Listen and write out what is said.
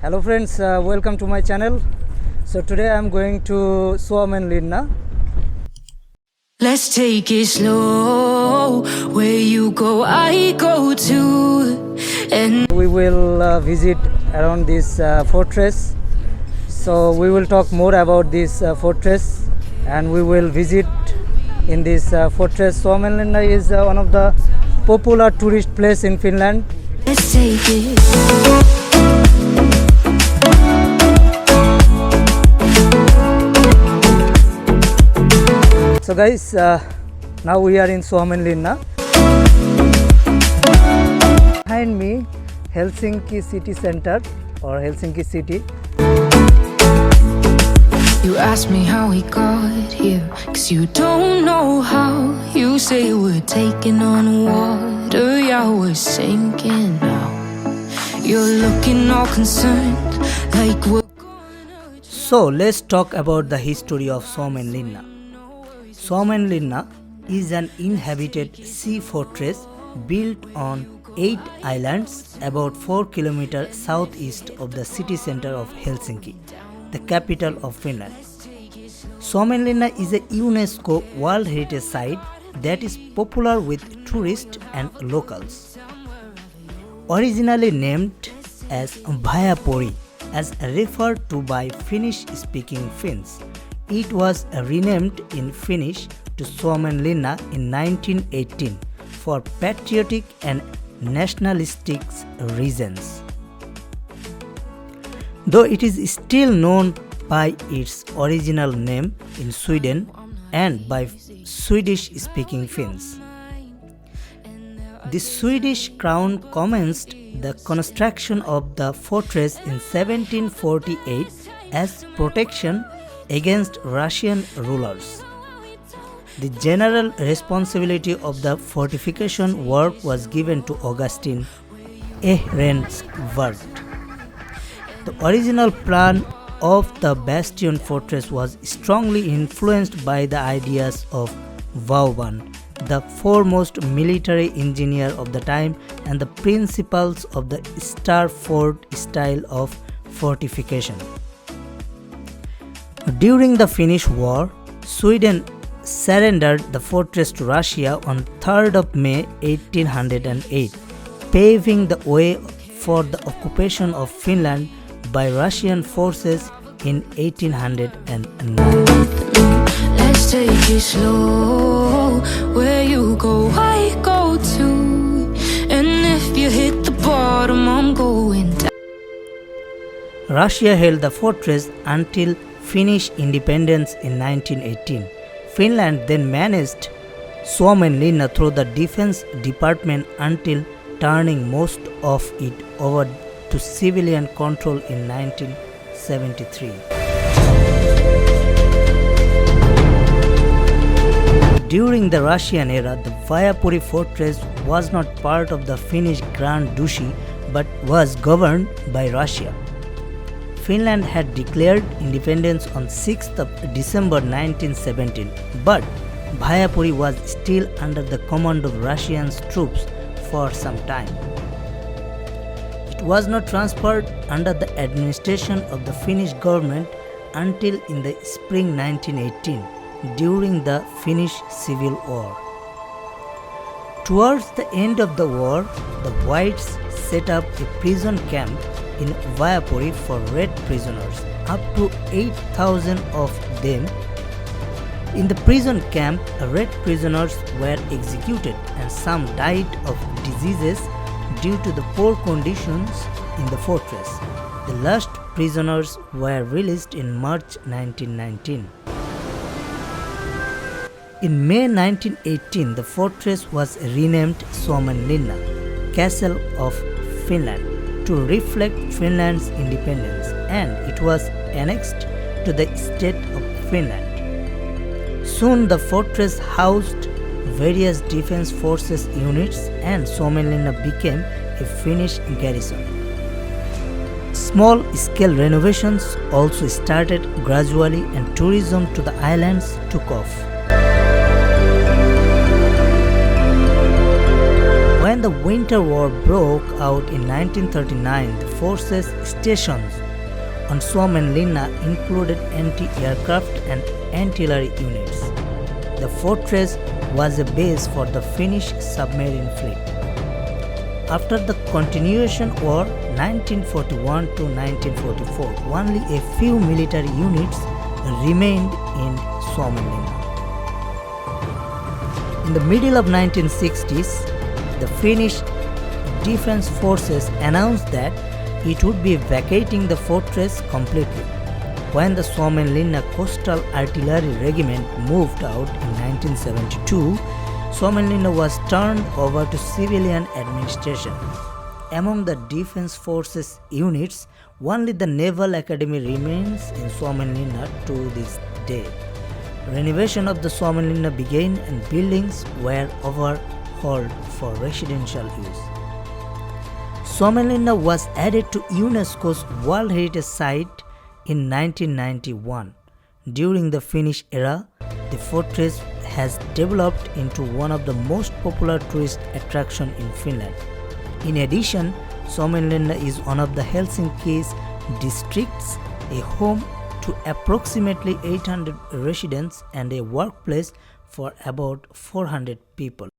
Hello friends, welcome to my channel. So today I am going to Suomenlinna. Let's take it slow. Where you go, I go too. And We will visit around this fortress. So we will talk more about this fortress and we will visit in this fortress. Suomenlinna is one of the popular tourist place in Finland. let's take it. So guys, now we are in Suomenlinna. Behind me, Helsinki city center or Helsinki city. You ask me how we got here, 'cause you don't know how. You say we're taking on water, yeah, we're sinking now. You're looking all concerned, like we're So let's talk about the history of Suomenlinna. Suomenlinna is an inhabited sea fortress built on 8 islands about 4 kilometers southeast of the city center of Helsinki, the capital of Finland. Suomenlinna is a UNESCO World Heritage Site that is popular with tourists and locals. Originally named as Vajapori, as referred to by Finnish-speaking Finns, it was renamed in Finnish to Suomenlinna in 1918 for patriotic and nationalistic reasons. Though it is still known by its original name in Sweden and by Swedish-speaking Finns. The Swedish crown commenced the construction of the fortress in 1748 as protection against Russian rulers. The general responsibility of the fortification work was given to Augustin Ehrensvärd. The original plan of the bastion fortress was strongly influenced by the ideas of Vauban, the foremost military engineer of the time, and the principles of the Star Fort style of fortification. During the Finnish War, Sweden surrendered the fortress to Russia on 3rd of May 1808, paving the way for the occupation of Finland by Russian forces in 1809. let's take it slow. Where you go, I go too. And if you hit the bottom, I'm going down. Russia held the fortress until Finnish independence in 1918. Finland then managed Suomenlinna through the defense department until turning most of it over to civilian control in 1973. During the Russian era, the Vajapori fortress was not part of the Finnish Grand Duchy but was governed by Russia. Finland had declared independence on 6th of December 1917, but Vajapori was still under the command of Russian troops for some time. It was not transferred under the administration of the Finnish government until in the spring 1918 during the Finnish Civil War. Towards the end of the war, the Whites set up a prison camp in Vajapori for red prisoners, up to 8,000 of them. In the prison camp, red prisoners were executed and some died of diseases due to the poor conditions in the fortress. The last prisoners were released in March 1919. In May 1918, the fortress was renamed Suomenlinna, Castle of Finland, to reflect Finland's independence, and it was annexed to the state of Finland. Soon the fortress housed various defense forces units and Suomenlinna became a Finnish garrison. Small-scale renovations also started gradually and tourism to the islands took off. When the Winter War broke out in 1939, the forces stationed on Suomenlinna included anti-aircraft and artillery units. The fortress was a base for the Finnish submarine fleet. After the Continuation War 1941 to 1944, only a few military units remained in Suomenlinna. In the middle of 1960s, the Finnish Defense Forces announced that it would be vacating the fortress completely. When the Suomenlinna Coastal Artillery Regiment moved out in 1972, Suomenlinna was turned over to civilian administration. Among the Defense Forces units, only the Naval Academy remains in Suomenlinna to this day. Renovation of the Suomenlinna began and buildings were overhauled for residential use. Suomenlinna was added to UNESCO's World Heritage Site in 1991. During the Finnish era, the fortress has developed into one of the most popular tourist attractions in Finland. In addition, Suomenlinna is one of the Helsinki's districts, a home to approximately 800 residents and a workplace for about 400 people.